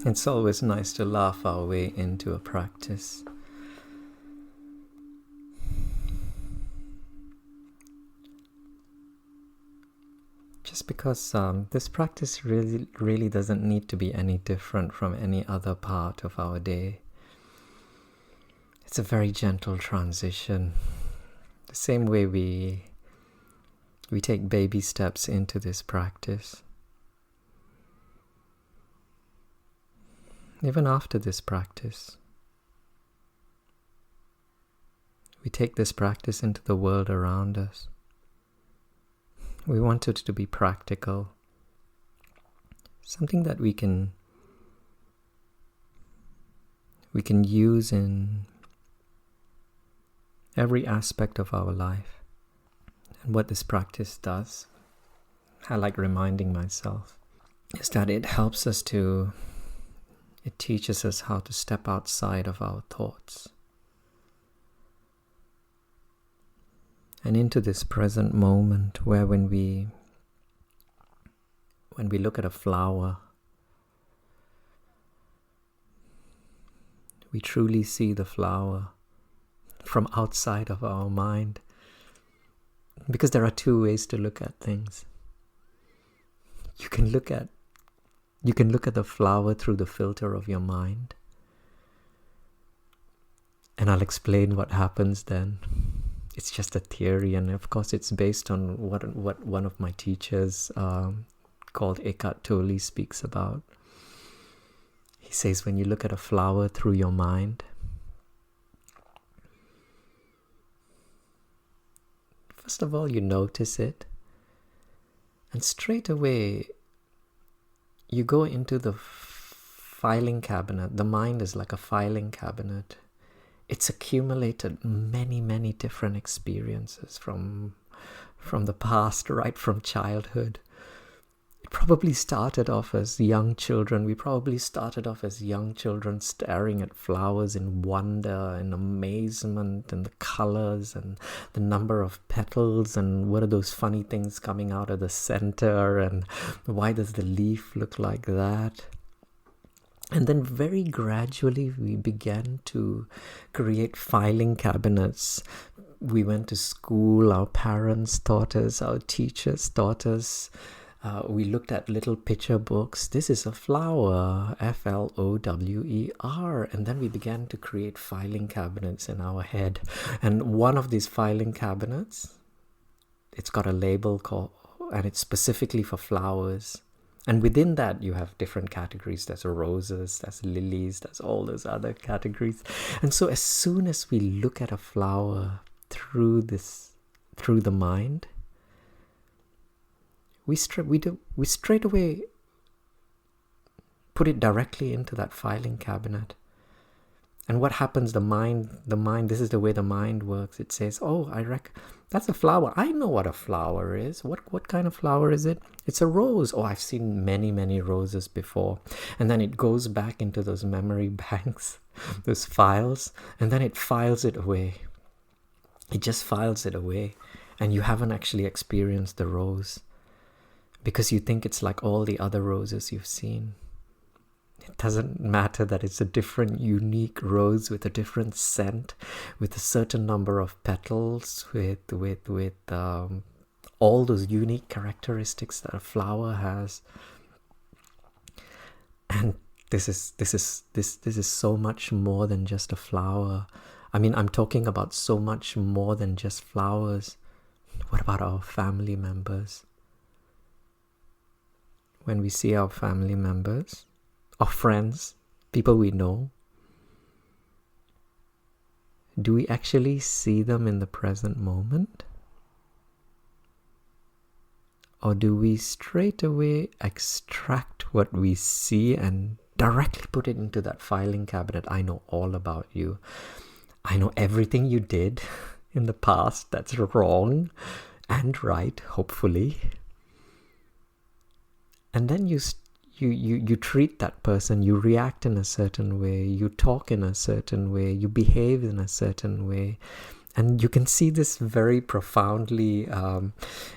It's always nice to laugh our way into a practice. Just because this practice really doesn't need to be any different from any other part of our day. It's a very gentle transition. The same way we take baby steps into this practice. Even after this practice, we take this practice into the world around us. We want it to be practical, something that we can use in every aspect of our life. And what this practice does, I like reminding myself, is that it teaches us how to step outside of our thoughts and into this present moment where when we look at a flower, we truly see the flower from outside of our mind. Because there are two ways to look at things. You can look at the flower through the filter of your mind. And I'll explain what happens then. It's just a theory, and of course it's based on what one of my teachers called Eckhart Tolle speaks about. He says when you look at a flower through your mind, first of all you notice it, and straight away you go into the filing cabinet. The mind is like a filing cabinet. It's accumulated many different experiences from the past, right from childhood. It probably started off as young children. We probably started off as young children staring at flowers in wonder and amazement, and the colors and the number of petals, and what are those funny things coming out of the center, and why does the leaf look like that? And then very gradually we began to create filing cabinets. We went to school, our parents taught us, our teachers taught us. We looked at little picture books. This is a flower, Flower. And then we began to create filing cabinets in our head. And one of these filing cabinets, it's got a label and it's specifically for flowers. And within that, you have different categories. There's roses, there's lilies, there's all those other categories. And so as soon as we look at a flower through the mind, we straight away put it directly into that filing cabinet. And what happens, the mind, this is the way the mind works. It says, oh, that's a flower. I know what a flower is. What kind of flower is it? It's a rose. Oh, I've seen many roses before. And then it goes back into those memory banks, those files, and then it files it away. It just files it away. And you haven't actually experienced the rose because you think it's like all the other roses you've seen. It doesn't matter that it's a different, unique rose with a different scent, with a certain number of petals, with all those unique characteristics that a flower has. And this is so much more than just a flower. I mean, I'm talking about so much more than just flowers. What about our family members? When we see our family members, or friends, people we know, do we actually see them in the present moment? Or do we straight away extract what we see and directly put it into that filing cabinet? I know all about you. I know everything you did in the past that's wrong and right, hopefully. And then you treat that person, you react in a certain way, you talk in a certain way, you behave in a certain way. And you can see this very profoundly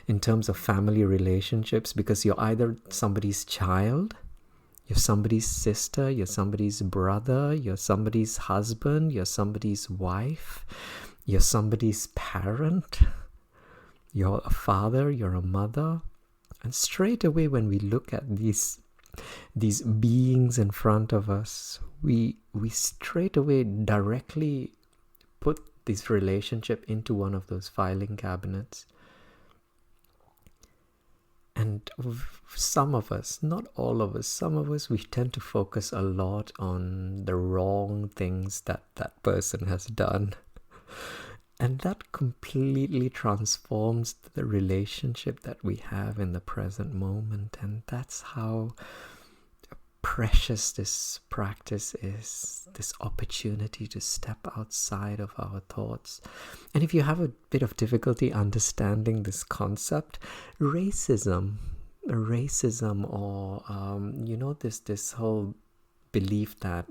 in terms of family relationships, because you're either somebody's child, you're somebody's sister, you're somebody's brother, you're somebody's husband, you're somebody's wife, you're somebody's parent, you're a father, you're a mother. And straight away when we look at these beings in front of us, we straight away directly put this relationship into one of those filing cabinets. And some of us, not all of us, some of us, we tend to focus a lot on the wrong things that that person has done. And that completely transforms the relationship that we have in the present moment. And that's how precious this practice is, this opportunity to step outside of our thoughts. And if you have a bit of difficulty understanding this concept, racism or this whole belief that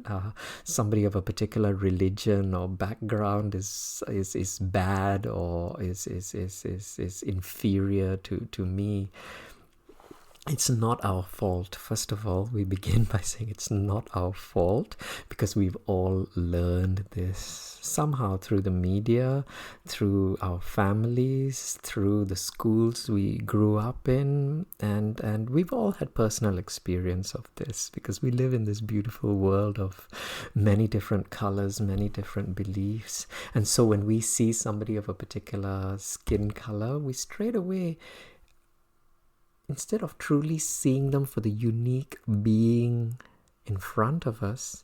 somebody of a particular religion or background is bad or is inferior to me. It's not our fault. First of all, we begin by saying it's not our fault, because we've all learned this somehow through the media, through our families, through the schools we grew up in, and we've all had personal experience of this, because we live in this beautiful world of many different colors, many different beliefs. And so when we see somebody of a particular skin color, we straight away, instead of truly seeing them for the unique being in front of us,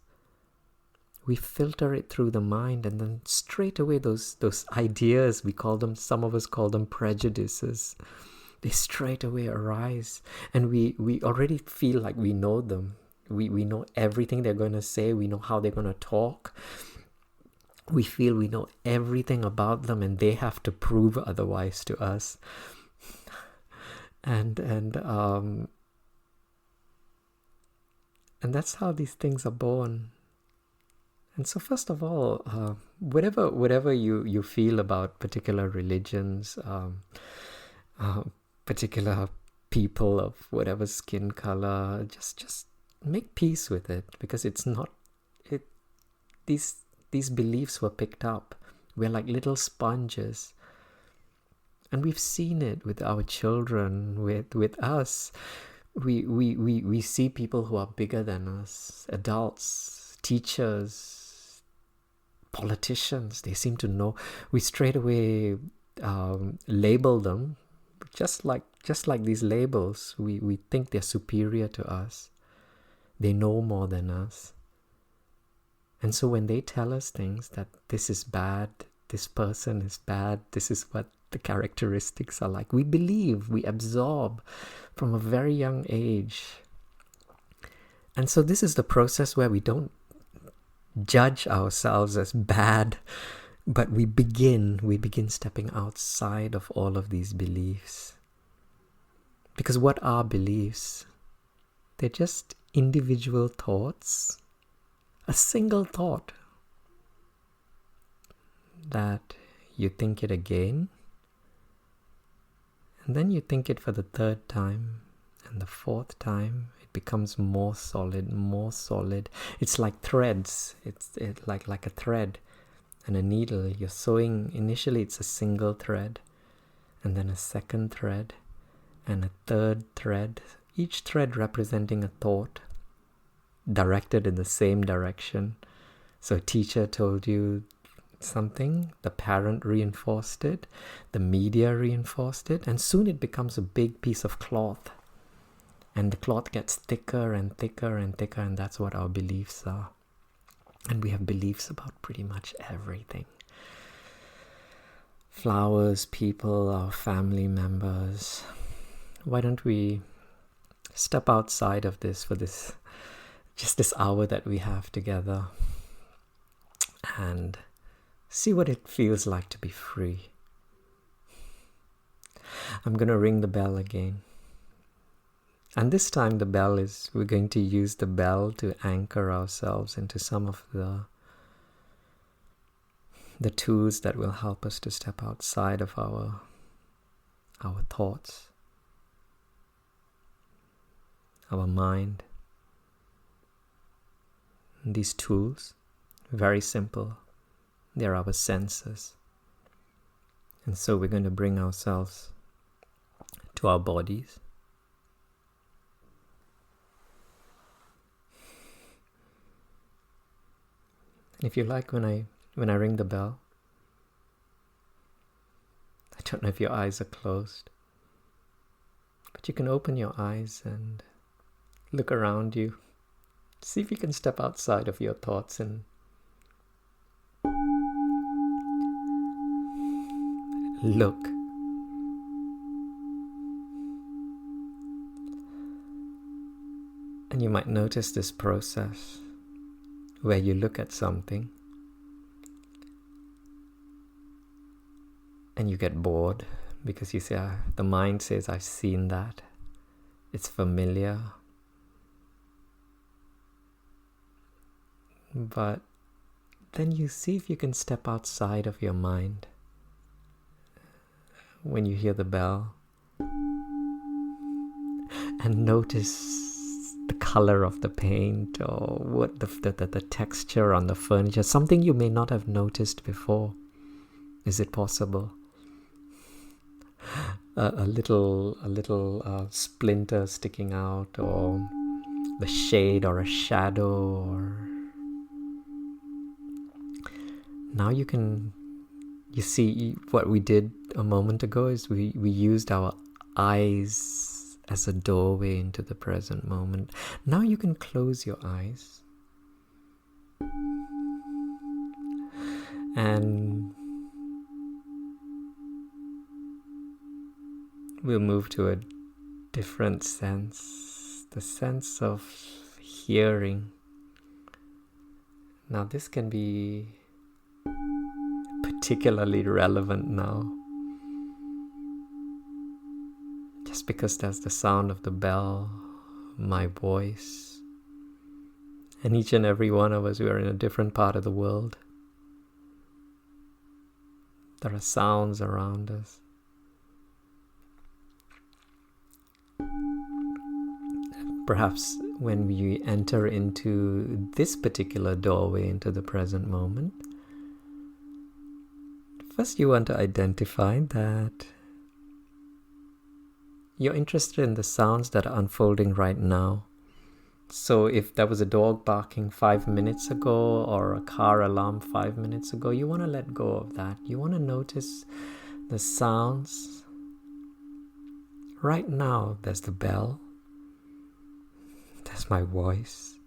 we filter it through the mind, and then straight away those ideas, some of us call them prejudices, they straight away arise, and we already feel like we know them. We know everything they're going to say, we know how they're going to talk. We feel we know everything about them, and they have to prove otherwise to us. And that's how these things are born. And so first of all, whatever you feel about particular religions, particular people of whatever skin color, just make peace with it, because it's not it. These beliefs were picked up. We're like little sponges. And we've seen it with our children, with us. We see people who are bigger than us, adults, teachers, politicians. They seem to know. We straight away label them, just like these labels. We think they're superior to us. They know more than us. And so when they tell us things that this is bad, this person is bad, this is what the characteristics are like, we believe, we absorb from a very young age. And so this is the process where we don't judge ourselves as bad, but we begin stepping outside of all of these beliefs. Because what are beliefs? They're just individual thoughts, a single thought that you think it again, and then you think it for the third time, and the fourth time it becomes more solid, more solid. It's like threads. It's like a thread and a needle. You're sewing, initially it's a single thread, and then a second thread, and a third thread, each thread representing a thought directed in the same direction. So a teacher told you something, the parent reinforced it, the media reinforced it, and soon it becomes a big piece of cloth, and the cloth gets thicker and thicker and thicker, and that's what our beliefs are. And we have beliefs about pretty much everything. Flowers, people, our family members, why don't we step outside of this for this hour that we have together and see what it feels like to be free. I'm going to ring the bell again. And this time we're going to use the bell to anchor ourselves into some of the tools that will help us to step outside of our thoughts, our mind. And these tools, very simple, they're our senses. And so we're going to bring ourselves to our bodies. If you like, when I ring the bell, I don't know if your eyes are closed, but you can open your eyes and look around you. See if you can step outside of your thoughts and look. And you might notice this process where you look at something and you get bored because you say, the mind says, I've seen that. It's familiar. But then you see if you can step outside of your mind when you hear the bell and notice the color of the paint or what the texture on the furniture, something you may not have noticed before. Is it possible? A little splinter sticking out, or the shade or a shadow, or now you see what we did a moment ago is we used our eyes as a doorway into the present moment. Now you can close your eyes and we'll move to a different sense, the sense of hearing. Now this can be particularly relevant now, just because there's the sound of the bell, my voice, and each and every one of us, we are in a different part of the world. There are sounds around us. Perhaps when we enter into this particular doorway into the present moment, first you want to identify that you're interested in the sounds that are unfolding right now. So if there was a dog barking 5 minutes ago or a car alarm 5 minutes ago, you want to let go of that. You want to notice the sounds. Right now, there's the bell. There's my voice.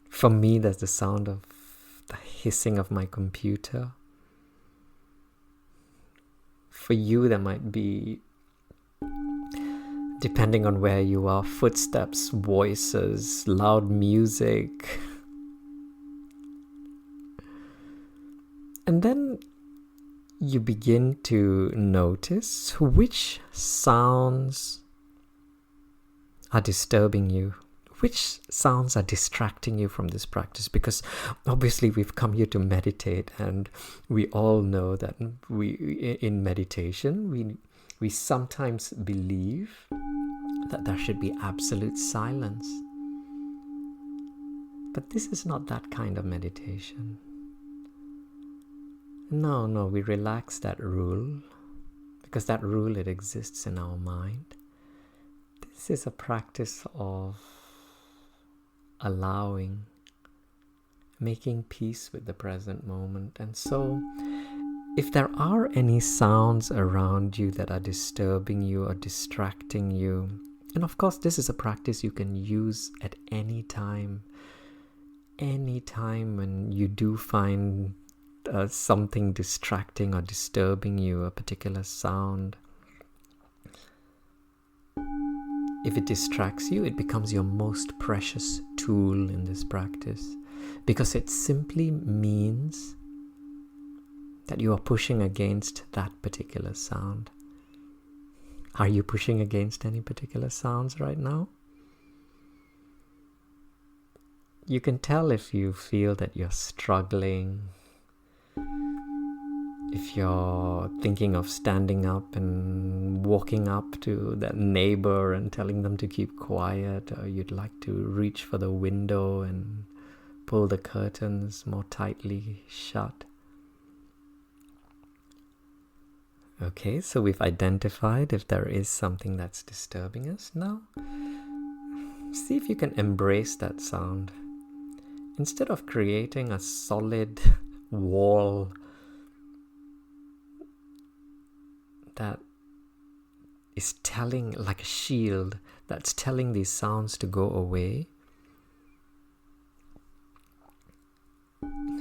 For me, there's the sound of the hissing of my computer. For you, there might be, depending on where you are, footsteps, voices, loud music. And then you begin to notice which sounds are disturbing you, which sounds are distracting you from this practice. Because obviously we've come here to meditate, and we all know that in meditation we sometimes believe that there should be absolute silence. But this is not that kind of meditation. No, we relax that rule, because that rule, it exists in our mind. This is a practice of allowing, making peace with the present moment. And so, if there are any sounds around you that are disturbing you or distracting you, and of course this is a practice you can use at any time when you do find something distracting or disturbing you, a particular sound, if it distracts you, it becomes your most precious tool in this practice, because it simply means that you are pushing against that particular sound. Are you pushing against any particular sounds right now? You can tell if you feel that you're struggling, if you're thinking of standing up and walking up to that neighbor and telling them to keep quiet, or you'd like to reach for the window and pull the curtains more tightly shut. Okay, so we've identified if there is something that's disturbing us. Now, see if you can embrace that sound. Instead of creating a solid wall that is telling, like a shield, that's telling these sounds to go away,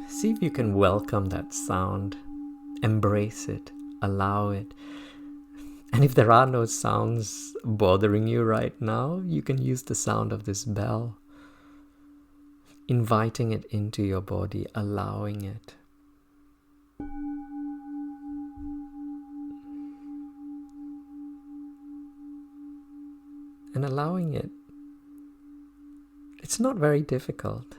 see if you can welcome that sound, embrace it, allow it. And if there are no sounds bothering you right now, you can use the sound of this bell, inviting it into your body, allowing it. And allowing it, it's not very difficult.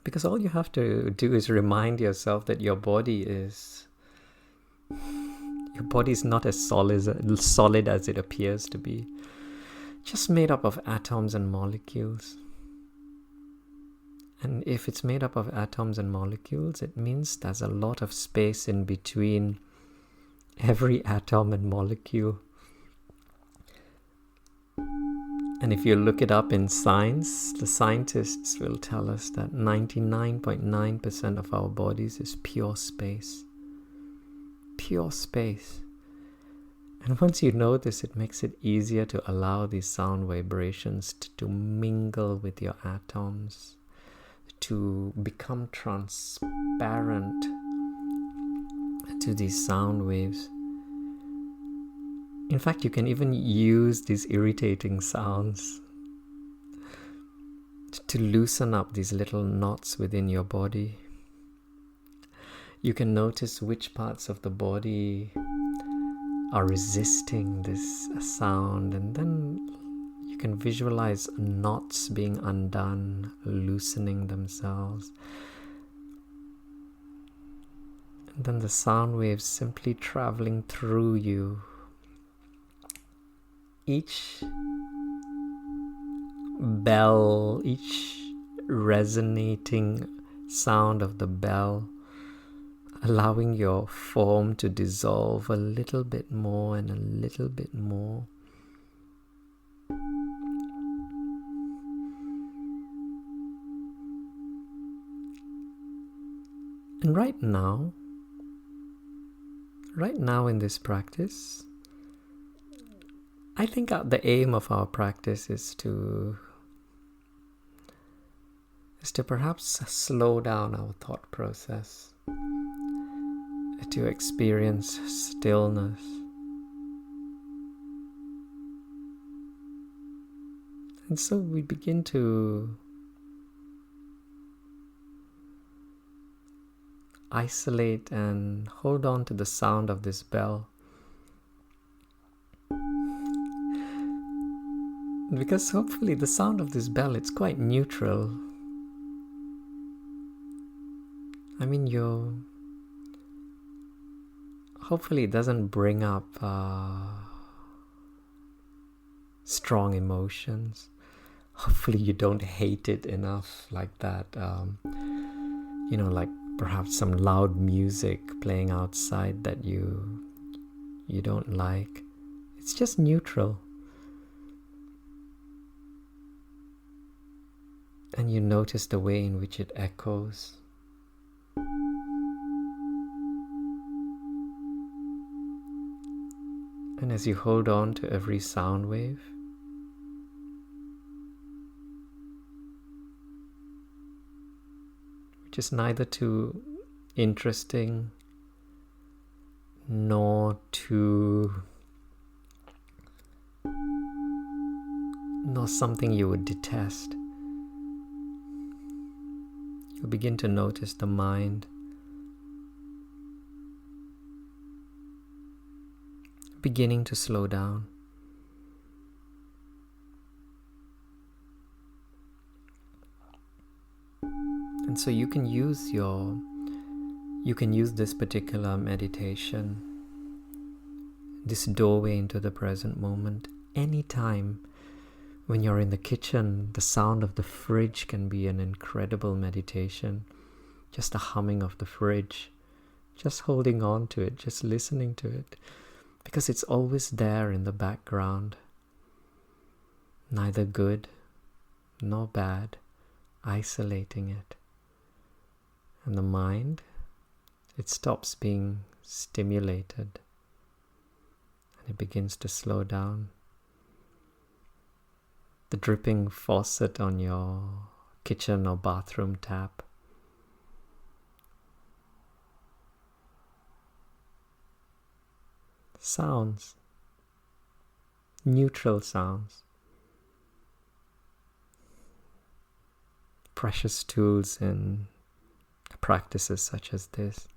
Because all you have to do is remind yourself that your body is not as solid as it appears to be. Just made up of atoms and molecules. And if it's made up of atoms and molecules, it means there's a lot of space in between every atom and molecule. And if you look it up in science, the scientists will tell us that 99.9% of our bodies is pure space. Pure space. And once you know this, it makes it easier to allow these sound vibrations to mingle with your atoms, to become transparent to these sound waves. In fact, you can even use these irritating sounds to loosen up these little knots within your body. You can notice which parts of the body are resisting this sound, and then you can visualize knots being undone, loosening themselves. And then the sound waves simply traveling through you. Each bell, each resonating sound of the bell, allowing your form to dissolve a little bit more and a little bit more. And right now in this practice, I think the aim of our practice is to perhaps slow down our thought process, to experience stillness. And so we begin to isolate and hold on to the sound of this bell. Because hopefully the sound of this bell, it's quite neutral. I mean, hopefully it doesn't bring up strong emotions. Hopefully you don't hate it enough like that. Like perhaps some loud music playing outside that you don't like. It's just neutral. And you notice the way in which it echoes. And as you hold on to every sound wave, which is neither too interesting nor too nor something you would detest. You'll begin to notice the mind beginning to slow down. And so you can use this particular meditation, this doorway into the present moment, anytime. When you're in the kitchen, the sound of the fridge can be an incredible meditation. Just the humming of the fridge, just holding on to it, just listening to it, because it's always there in the background. Neither good nor bad, isolating it. And the mind, it stops being stimulated and it begins to slow down. The dripping faucet on your kitchen or bathroom tap. Sounds, neutral sounds. Precious tools in practices such as this.